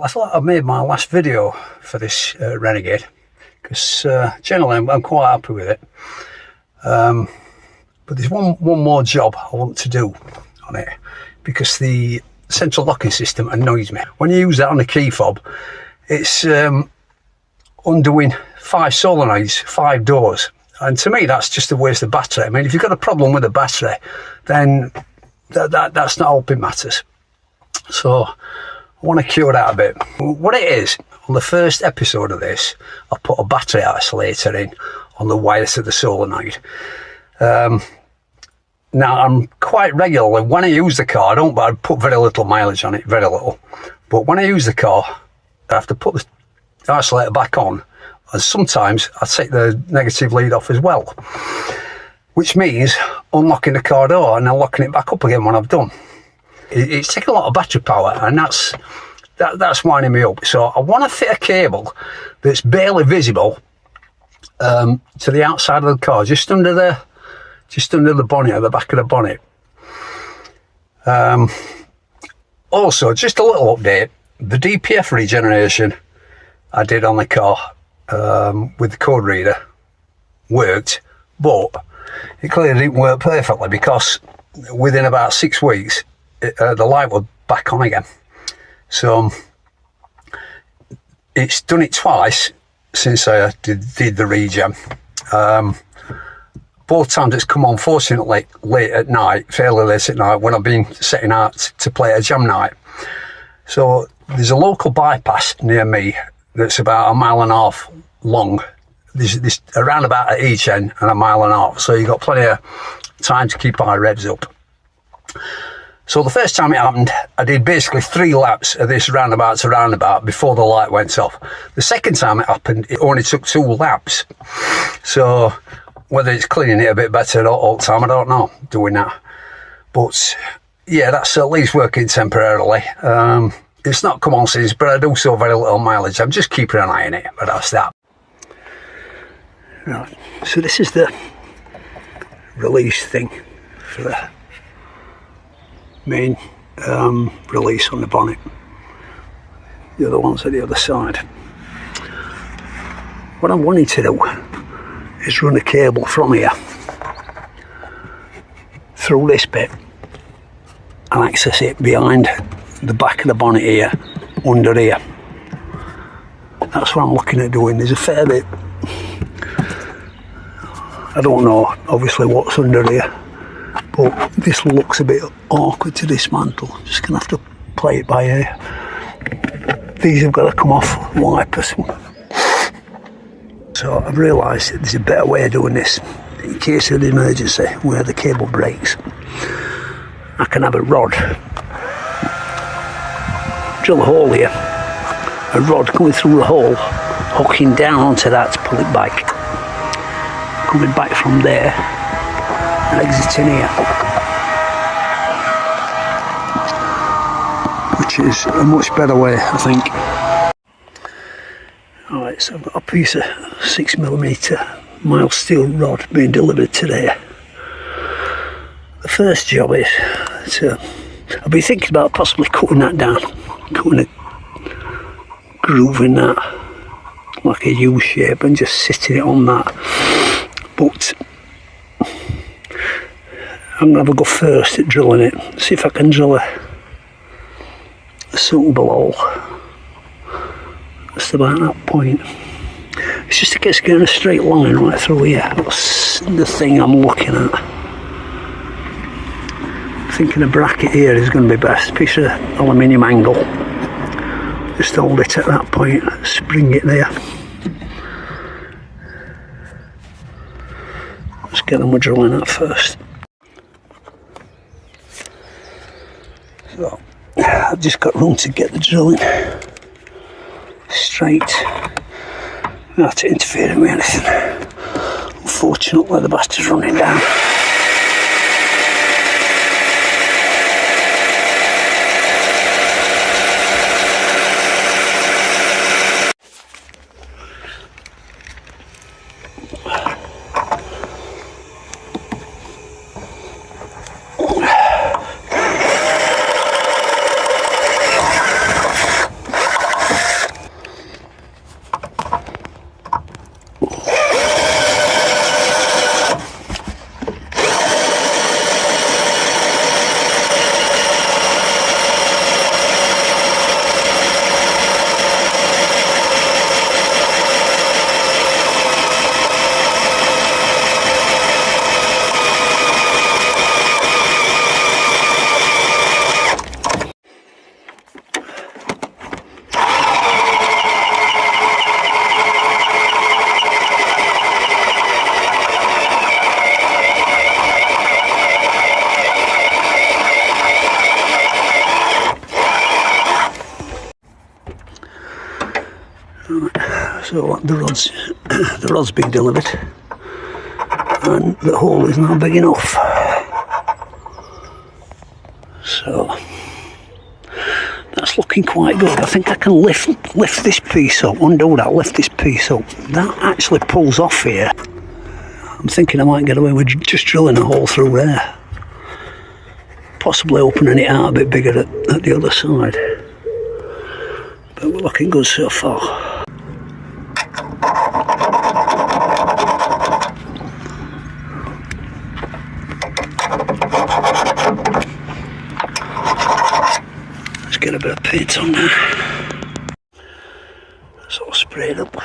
Well, I thought I made my last video for this Renegade, because generally I'm quite happy with it. But there's one more job I want to do on it, because the central locking system annoys me. When you use that on a key fob, it's undoing 5 solenoids, 5 doors. And to me, that's just a waste of battery. I mean, if you've got a problem with the battery, then that's not helping matters. So I want to cure that a bit. What it is, on the first episode of this, I put a battery isolator in on the wire to the solenoid. Now, I'm quite regularly, when I use the car, I put very little mileage on it, very little. But when I use the car, I have to put the isolator back on. And sometimes I take the negative lead off as well, which means unlocking the car door and then locking it back up again when I've done. It's taking a lot of battery power, and that's winding me up. So I want to fit a cable that's barely visible to the outside of the car, just under the bonnet, at the back of the bonnet. Also, just a little update: the DPF regeneration I did on the car with the code reader worked, but it clearly didn't work perfectly, because within about 6 weeks the light was back on again. So it's done it twice since I did the regen. Both times it's come on, fortunately, late at night, fairly late at night, when I've been setting out to play a jam night. So there's a local bypass near me that's about 1.5 miles long. There's a roundabout at each end and 1.5 miles, so you've got plenty of time to keep our revs up. So the first time it happened, I did basically 3 laps of this roundabout to roundabout before the light went off. The second time it happened, it only took 2 laps. So whether it's cleaning it a bit better all the time, I don't know, doing that. But yeah, that's at least working temporarily. It's not come on since, but I do so very little mileage. I'm just keeping an eye on it, but that's that. Right, so this is the release thing for the main release on the bonnet. The other one's at the other side. What I'm wanting to do is run a cable from here through this bit and access it behind the back of the bonnet here, under here. That's what I'm looking at doing. There's a fair bit. I don't know obviously what's under here, but this looks a bit awkward to dismantle. I'm just going to have to play it by ear. These have got to come off wipers. So I've realised that there's a better way of doing this in case of an emergency where the cable breaks. I can have a rod, drill a hole here, a rod coming through the hole, hooking down onto that to pull it back, coming back from there and exiting here, which is a much better way, I think. Alright, so I've got a piece of 6mm mild steel rod being delivered today. The first job is to, I've been thinking about possibly cutting that down, cutting a groove in that like a U shape and just sitting it on that, but I'm going to have a go first at drilling it, see if I can drill a suitable hole. Just about that point. It's just a case of getting a straight line right through here. That's the thing I'm looking at. Thinking a bracket here is going to be best. Piece of aluminium angle. Just hold it at that point, spring it there. Let's get on with drilling that first. So, I've just got room to get the drilling straight without interfering with anything. Unfortunately, the battery's running down. So the rod's been delivered, and the hole is now big enough. So that's looking quite good. I think I can lift this piece up, undo that, lift this piece up. That actually pulls off here. I'm thinking I might get away with just drilling a hole through there. Possibly opening it out a bit bigger at the other side. But we're looking good so far. Let's get a bit of paint on there. That's all sprayed up.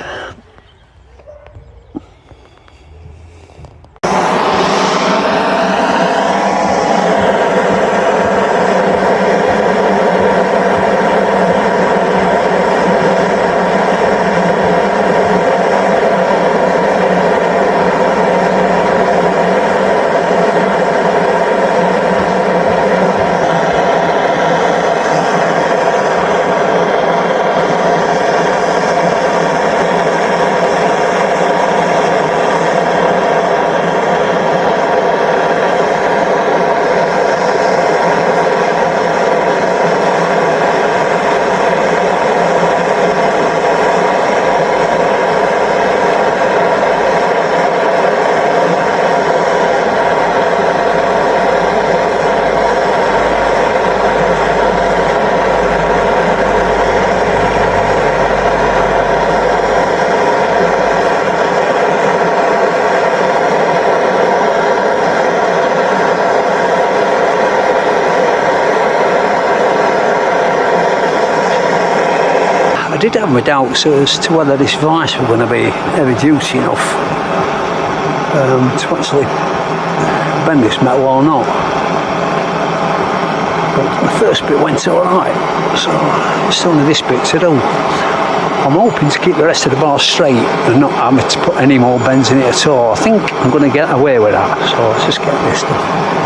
I did have my doubts as to whether this vice was going to be heavy duty enough to actually bend this metal or not. But the first bit went alright, so it's only this bit to do. I'm hoping to keep the rest of the bar straight and not having to put any more bends in it at all. I think I'm going to get away with that, so let's just get this done.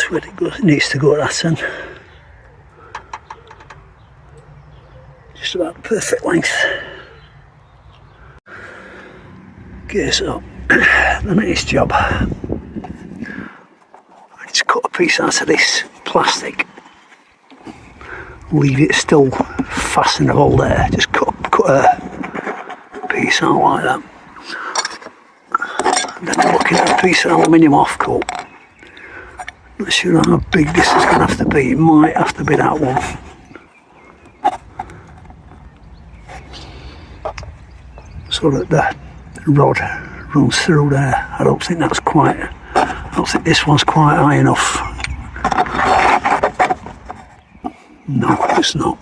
Where it goes, it needs to go at that end. Just about the perfect length. Okay, so the next job, I just cut a piece out of this plastic, leave it still fastenable there, just cut a piece out like that. And then I'm looking at a piece of aluminium offcut. Not sure how big this is going to have to be. It might have to be that one. So that the rod runs through there. I don't think this one's quite high enough. No, it's not.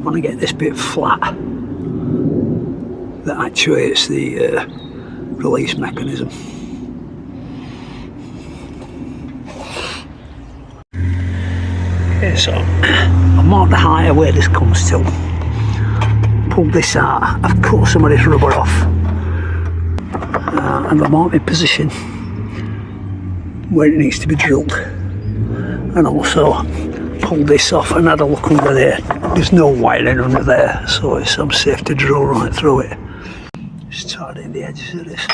want to get this bit flat that actuates the release mechanism. Okay, so I've marked the height of where this comes to. Pulled this out, I've cut some of this rubber off, and I've marked my position where it needs to be drilled, and also pulled this off and had a look under there. There's no wiring under there, so I'm safe to drill right through it. Just tidying the edges of this.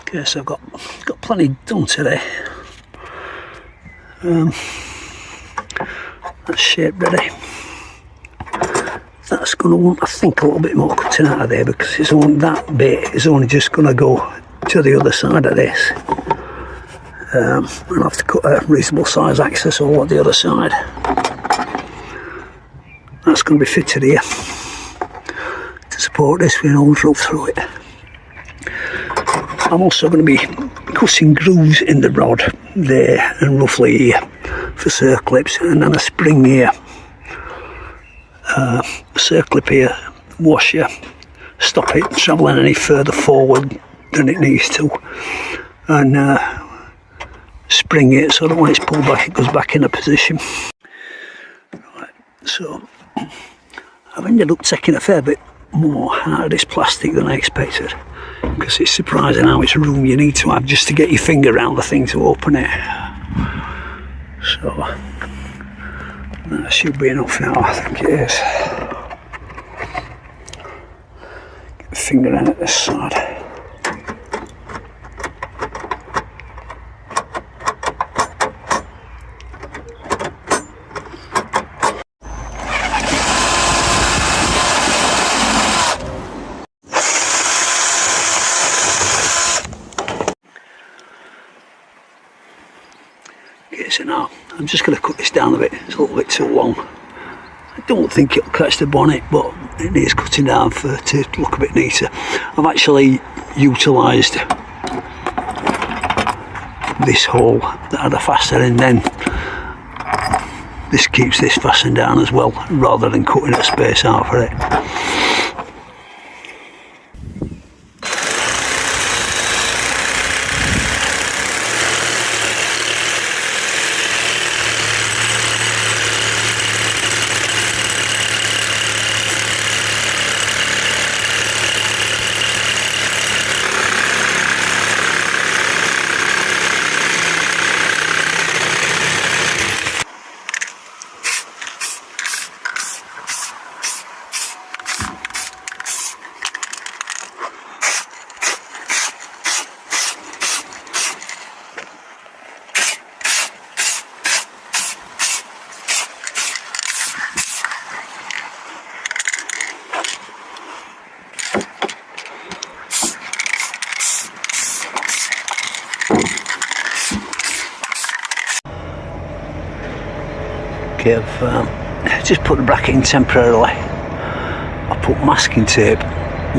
Okay, so I've got plenty done today. That's shape ready. That's going to want, I think, a little bit more cutting out of there, because it's only, that bit is only just going to go to the other side of this. I'll have to cut a reasonable size access hole at the other side. That's going to be fitted here to support this with an old drill through it. I'm also going to be cutting grooves in the rod there and roughly here for circlips, and then a spring here, a circlip here, washer, stop it travelling any further forward than it needs to, and spring it so that when it's pulled back it goes back in a position. Right, so I've ended up taking a fair bit more out of this plastic than I expected, because it's surprising how much room you need to have just to get your finger around the thing to open it. So that should be enough now, I think it is. Get the finger in at this side. Okay, so now I'm just going to cut this down a bit. It's a little bit too long. I don't think it'll catch the bonnet, but it needs cutting down to look a bit neater. I've actually utilised this hole that had a fastener in, then this keeps this fastened down as well, rather than cutting a space out for it. Okay, I've just put the bracket in temporarily. I put masking tape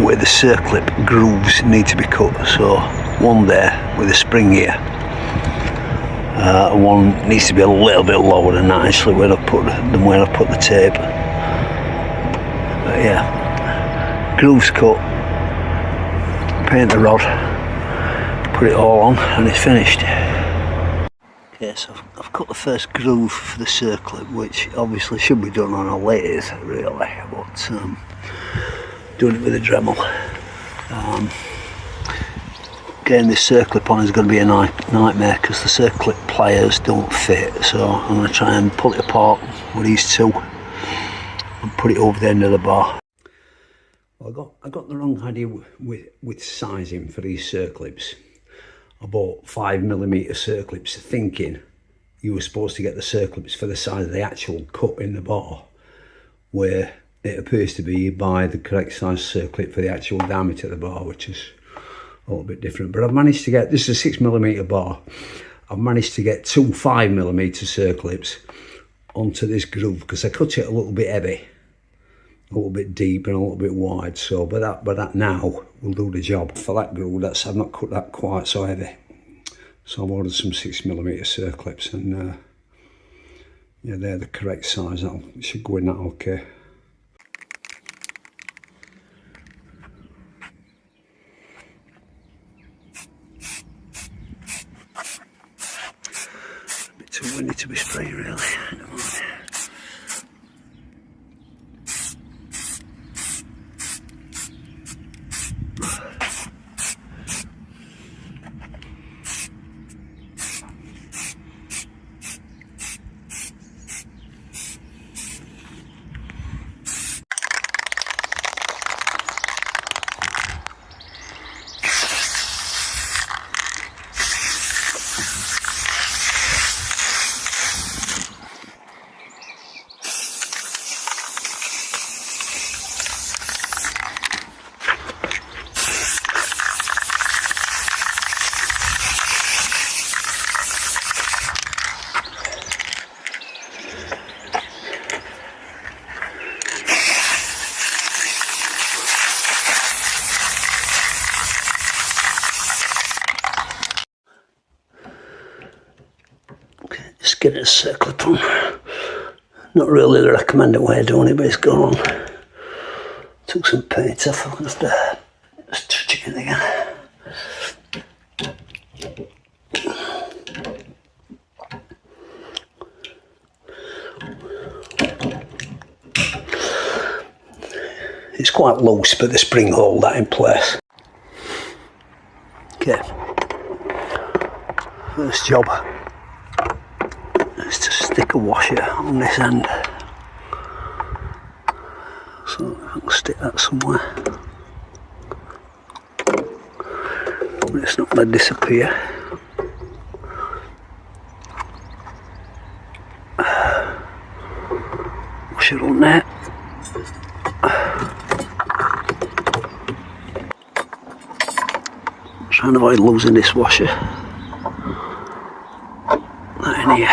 where the circlip grooves need to be cut, so one there with a spring here, one needs to be a little bit lower than that actually where I put the tape. But yeah, grooves cut, paint the rod, put it all on, and it's finished. Okay, so I've cut the first groove for the circlip, which obviously should be done on a lathe really, but doing it with a Dremel. Getting this circlip on is going to be a nightmare because the circlip pliers don't fit, so I'm going to try and pull it apart with these two and put it over the end of the bar. Well, I got the wrong idea with sizing for these circlips. I bought 5mm circlips thinking you were supposed to get the circlips for the size of the actual cut in the bar, where it appears to be you buy the correct size circlip for the actual diameter of the bar, which is a little bit different. But I've managed to get, this is a 6mm bar, I've managed to get two 5mm circlips onto this groove because I cut it a little bit heavy, a little bit deep and a little bit wide. So but that now will do the job for that groove. I've not cut that quite so heavy, so I've ordered some 6mm circlips, and yeah, they're the correct size. That should go in that okay. A bit too windy to be spraying, really. Just get it a circlip on. Not really the recommended way of doing it, but it's gone on. Took some paint off, I'm going to have to just touch it in again. It's quite loose, but the spring hold that in place. Okay, first job is to stick a washer on this end. So I can stick that somewhere. But it's not going to disappear. Washer on there. Trying to avoid losing this washer. That in here.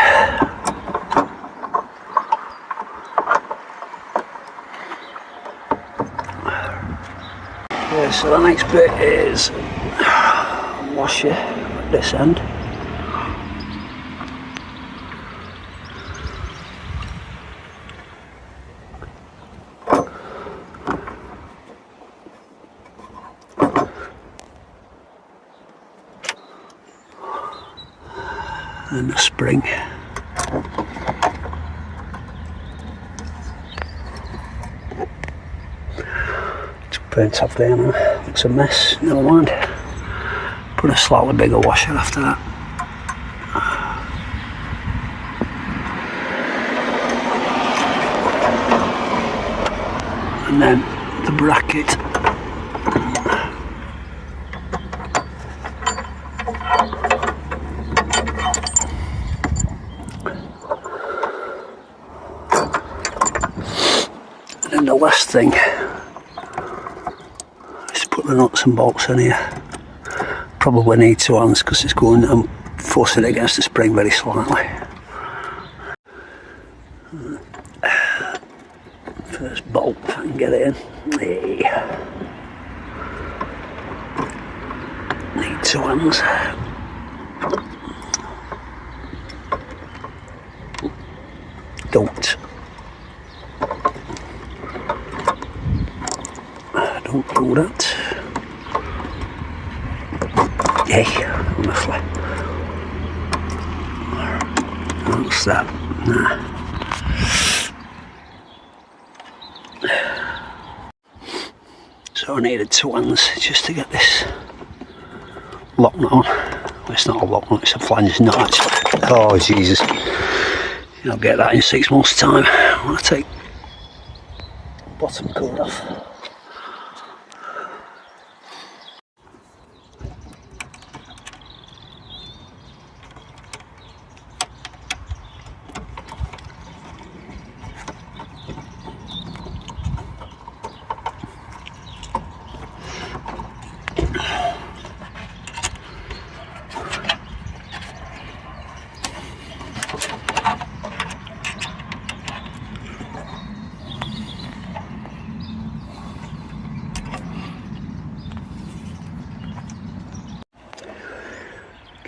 Okay, so the next bit is washer at this end. And the spring. Took paint off there now. It's a mess, never mind. Put a slightly bigger washer after that. And then the bracket. And the last thing is to put the nuts and bolts in here. Probably need 2 hands because it's going, I'm forcing it against the spring very slightly. First bolt, if I can get it in. Hey. Need 2 hands. Don't do that. Yay, honestly. What's that? Nah. So I needed 2 hands just to get this lock nut on. Well, it's not a lock nut, it's a flange nut actually. Oh Jesus. I'll get that in 6 months' time when I take bottom cord off.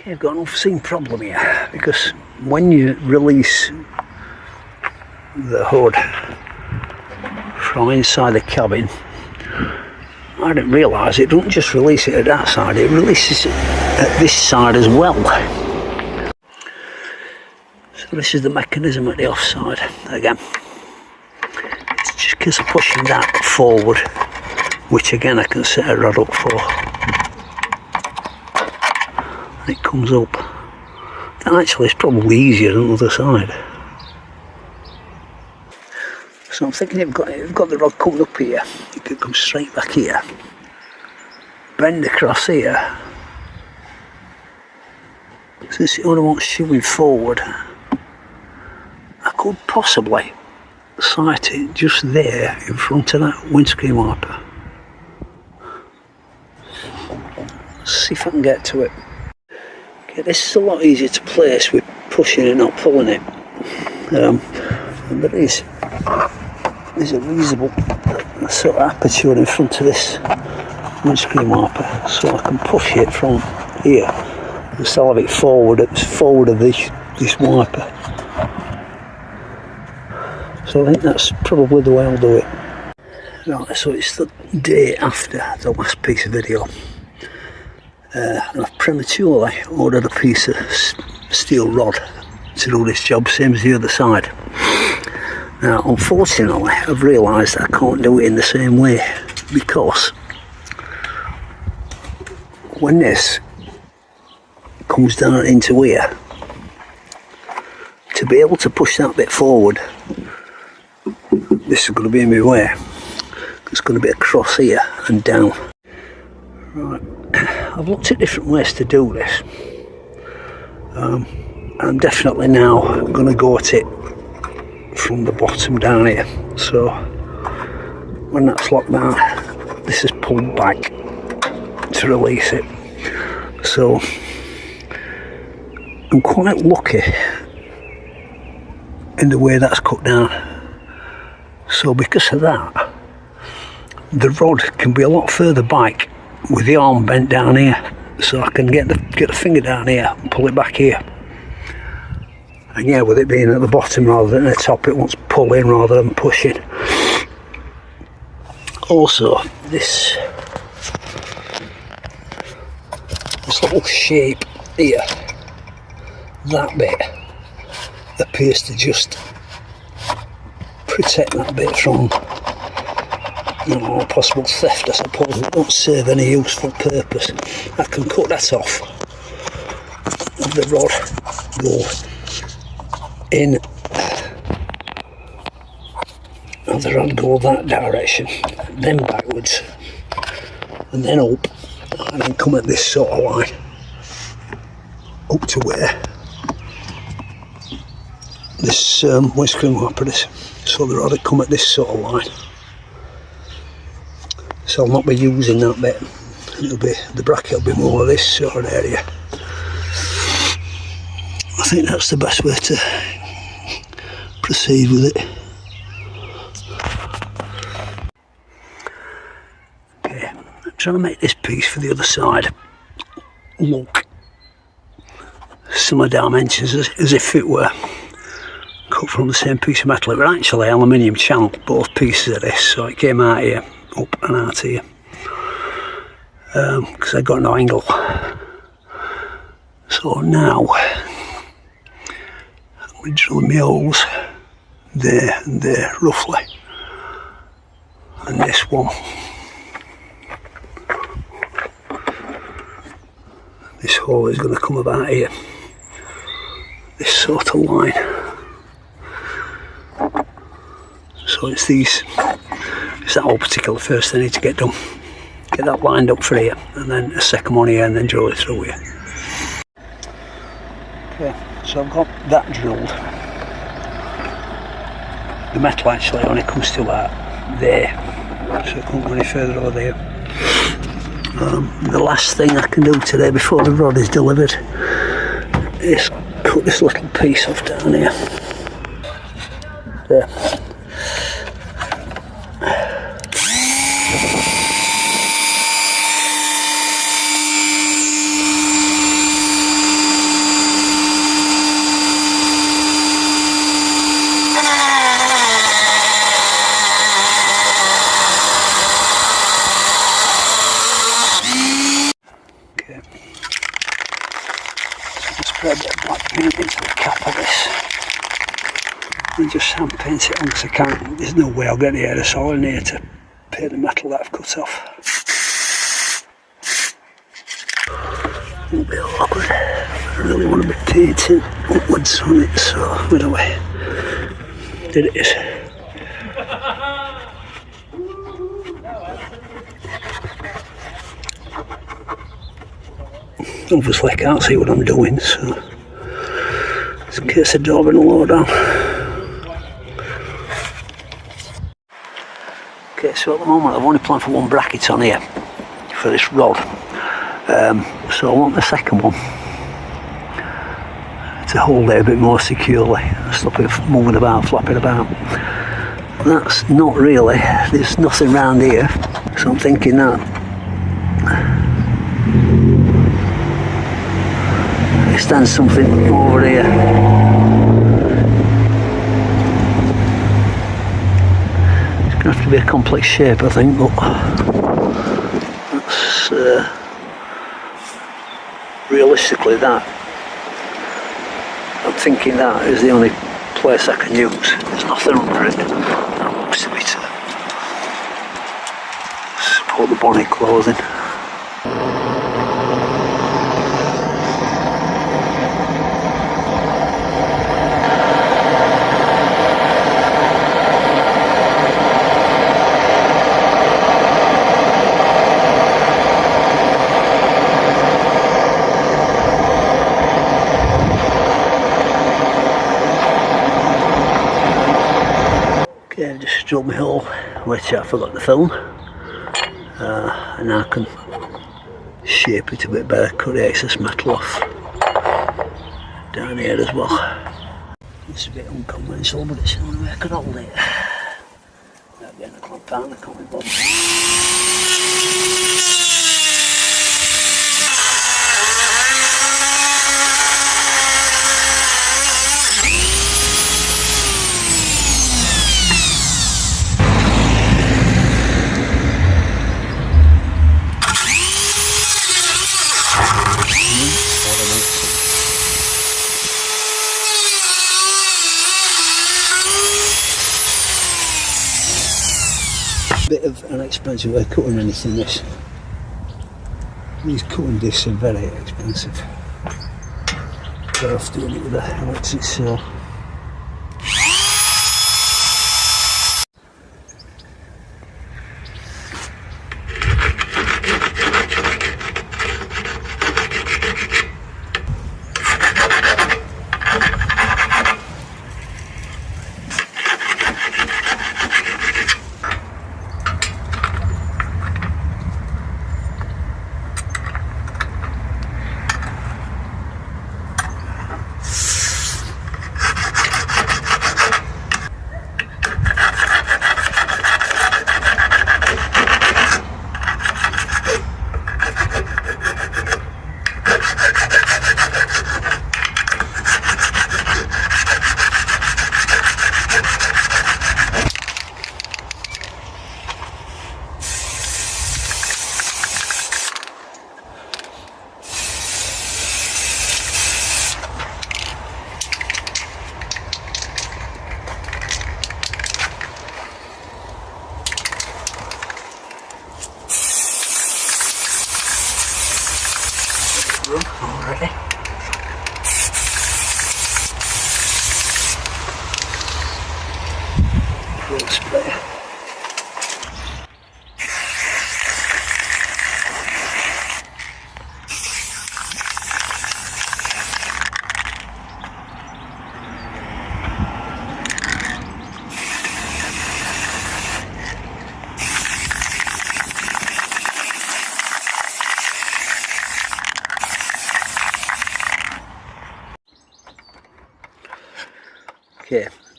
I've got an unforeseen problem here because when you release the hood from inside the cabin, I didn't realise it doesn't just release it at that side, it releases it at this side as well. So this is the mechanism at the offside again. It's just because of pushing that forward, which again I can set a rod up for. It comes up. That actually is probably easier than the other side. So I'm thinking you've got the rod coming up here, you could come straight back here, bend across here. Since the other one's shooting forward, I could possibly sight it just there in front of that windscreen wiper. Let's see if I can get to it. This is a lot easier to place with pushing and not pulling it. And there's a reasonable sort of aperture in front of this windscreen wiper, so I can push it from here and still have it forward of this wiper. So I think that's probably the way I'll do it. Right, so it's the day after the last piece of video. I've prematurely ordered a piece of steel rod to do this job, same as the other side. Now unfortunately I've realised I can't do it in the same way, because when this comes down into here, to be able to push that bit forward, this is going to be in my way. It's going to be across here and down. Right. I've looked at different ways to do this. I'm definitely now going to go at it from the bottom down here. So when that's locked down, this is pulled back to release it. So I'm quite lucky in the way that's cut down. So because of that, the rod can be a lot further back with the arm bent down here, so I can get the finger down here and pull it back here. And yeah, with it being at the bottom rather than the top, it wants pulling rather than pushing. Also, this little shape here, that bit appears to just protect that bit from possible theft, I suppose. It won't serve any useful purpose. I can cut that off and the rod go in, and the rod go that direction, then backwards, and then up, and then come at this sort of line up to where this windscreen wiper is. So the rod will come at this sort of line. So I'll not be using that bit. The bracket will be more of this sort of area. I think that's the best way to proceed with it. Okay, I'm trying to make this piece for the other side look similar dimensions as if it were cut from the same piece of metal. It were actually aluminium channel, both pieces of this, so it came out here, up and out here, because I got no angle. So now we drill my holes there and there roughly, and this one hole is going to come about here. This sort of line. So it's that whole particular first I need to get done. Get that lined up for here, and then a second one here, and then drill it through here. Okay, so I've got that drilled. The metal actually only comes to about there, so it can't go any further over there. The last thing I can do today before the rod is delivered is cut this little piece off down here. There. Spread that black paint into the cap of this and just hand paint it on because I can't, there's no way I'll get the aerosol in here to paint the metal that I've cut off. A little bit awkward. I really want to be painting upwards on it, so where do I? There it is. Obviously I can't see what I'm doing, so it's in case of daubing a load down. Okay, so at the moment I've only planned for one bracket on here for this rod, so I want the second one to hold it a bit more securely, stop it moving about, flapping about. That's not really, there's nothing around here, so I'm thinking that extend something over here. It's going to have to be a complex shape, I think, but that's realistically that. I'm thinking that is the only place I can use. There's nothing under it. That looks to be to support the bonnet closing. Okay, I've just drilled my hole, which I forgot to film, and I can shape it a bit better, cut the excess metal off down here as well. It's a bit unconventional, but it's the only way I can hold it. Without getting a clamp down, I can't be bothered. Bit of an expensive way of cutting anything, this. These cutting discs are very expensive. Better off doing it with an electric saw.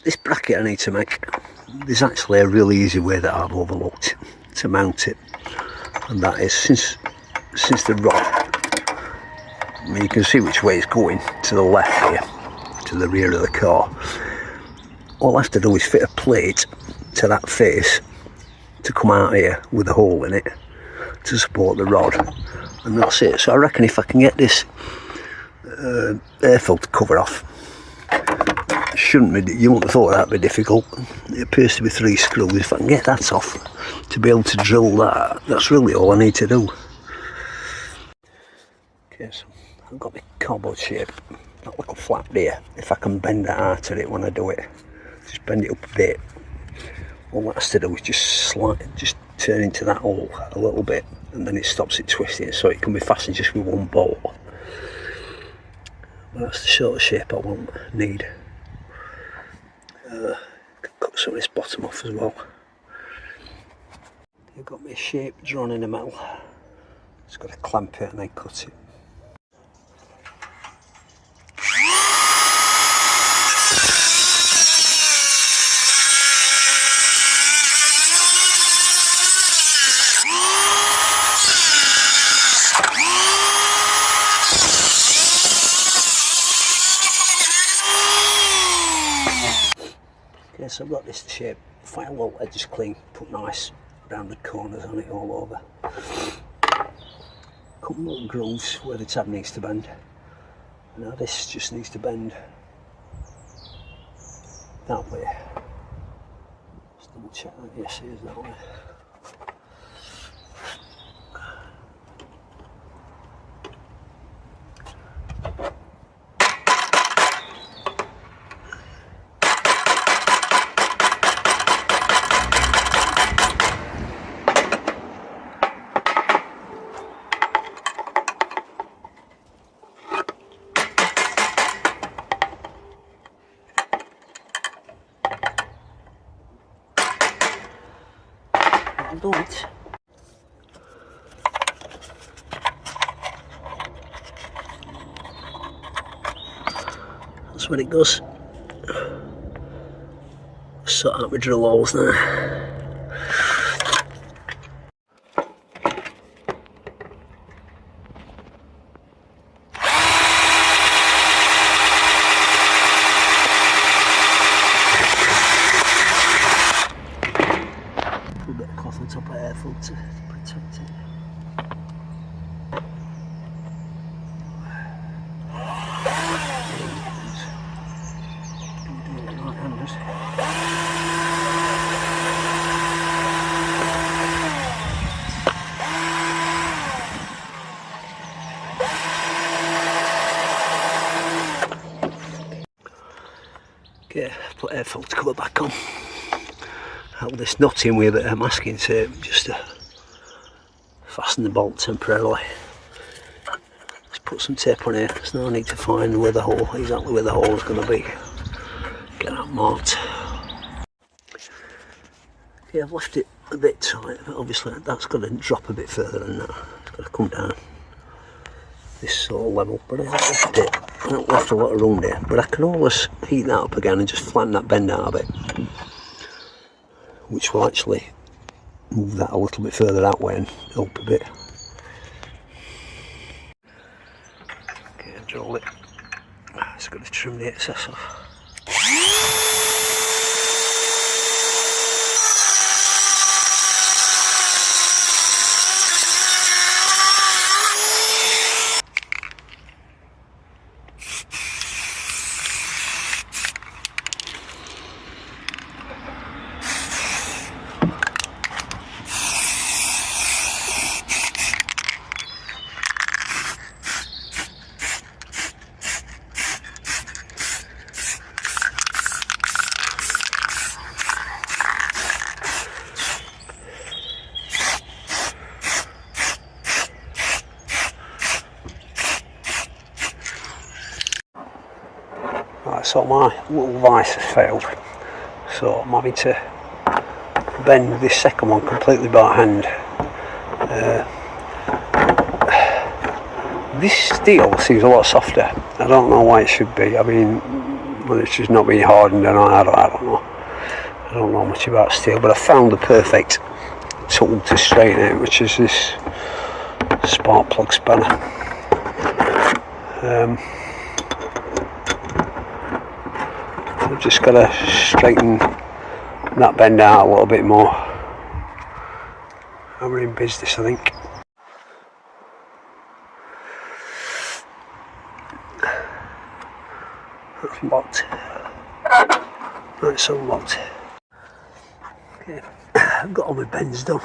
this bracket I need to make, there's actually a really easy way that I've overlooked to mount it, and that is since the rod, I mean, you can see which way it's going, to the left here, to the rear of the car. All I have to do is fit a plate to that face to come out here with a hole in it to support the rod, and that's it. So I reckon if I can get this air filter cover off, shouldn't be, you wouldn't have thought that'd be difficult. It appears to be 3 screws. If I can get that off to be able to drill that, that's really all I need to do. Okay, so I've got my cardboard shape, that little flap there. If I can bend that out of it when I do it, just bend it up a bit. All that has to do is just turn into that hole a little bit, and then it stops it twisting, so it can be fastened just with one bolt. But that's the sort of shape I need. Cut some of this bottom off as well. I've got my shape drawn in the metal. Just got to clamp it and then cut it. Okay, so I've got this shape, file all edges clean, put nice rounded corners on it all over. Couple little grooves where the tab needs to bend. Now this just needs to bend that way. Just double check that, yes it is that way. Do it. That's what it goes. Sort out my drill holes now. On top of air filter to protect it. Do it right-handed. Okay, put air filter cover back on. Held this nut in with a bit of masking tape just to fasten the bolt temporarily. Let's put some tape on here. There's no need to find where the hole, exactly where the hole is going to be. Get that marked. Okay, I've left it a bit tight, but obviously that's got to drop a bit further than that. It's got to come down this sort of level, but I've left it. I haven't left a lot of room there, but I can always heat that up again and just flatten that bend out of it, which will actually move that a little bit further that way and help a bit. Okay, I've drilled it. Just got to trim the excess off. Right, so my little vice has failed, so I'm having to bend this second one completely by hand. This steel seems a lot softer. I don't know why it should be. I mean, whether it's just not being hardened or not, I don't know. I don't know much about steel, but I found the perfect tool to straighten it, which is this spark plug spanner. I've just got to straighten that bend out a little bit more. And we're in business, I think. That's locked. That's unlocked. Okay, I've got all my bends done.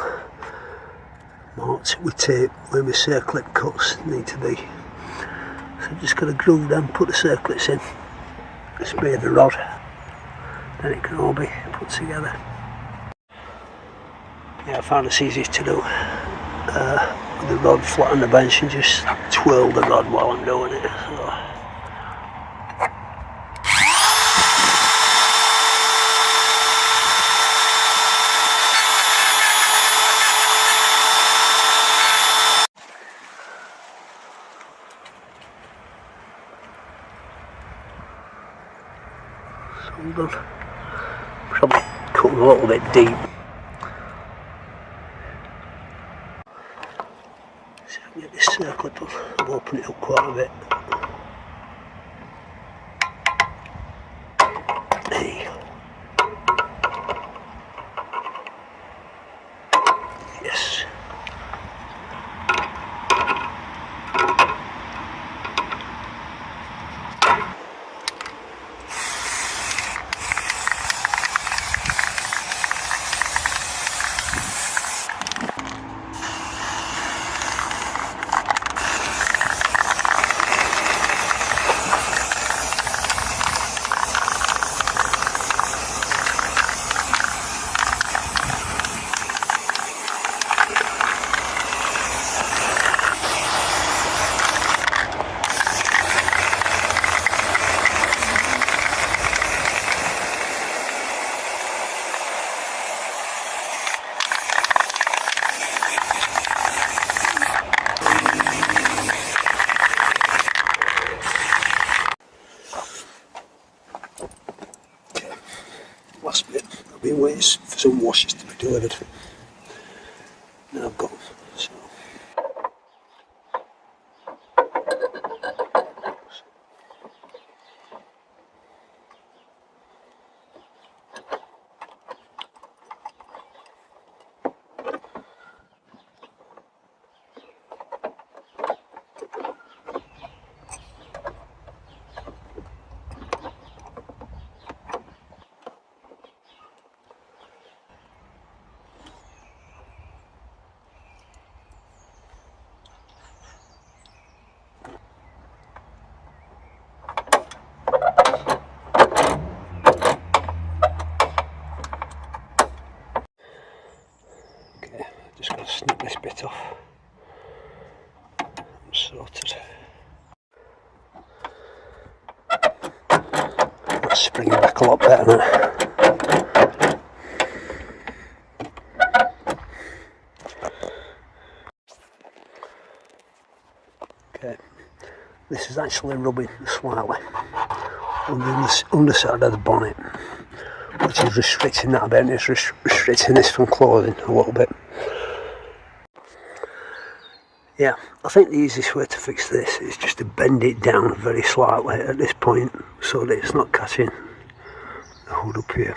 Marked with tape where my circlip cuts need to be. So I'm just going to groove them, put the circlets in, spray the rod, then it can all be put together. Yeah, I found it's easiest to do with the rod flat on the bench and just twirl the rod while I'm doing it. So I'm done. Probably cutting a little bit deep. See if I can get this circlip up. I'll open it up quite a bit. Hey. Yes. Last bit, I've been waiting for some washes to be delivered. Now I've got them, so. Just got to snip this bit off. I'm sorted. That's springing back a lot better now. Okay, this is actually rubbing slightly on the underside of the bonnet, which is restricting that a bit, and it's restricting this from closing a little bit. Yeah, I think the easiest way to fix this is just to bend it down very slightly at this point so that it's not catching the hood up here.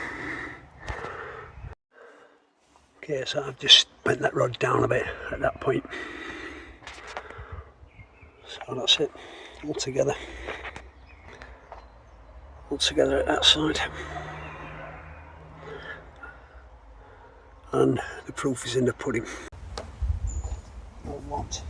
Okay, so I've just bent that rod down a bit at that point. So that's it, all together at that side. And the proof is in the pudding. What?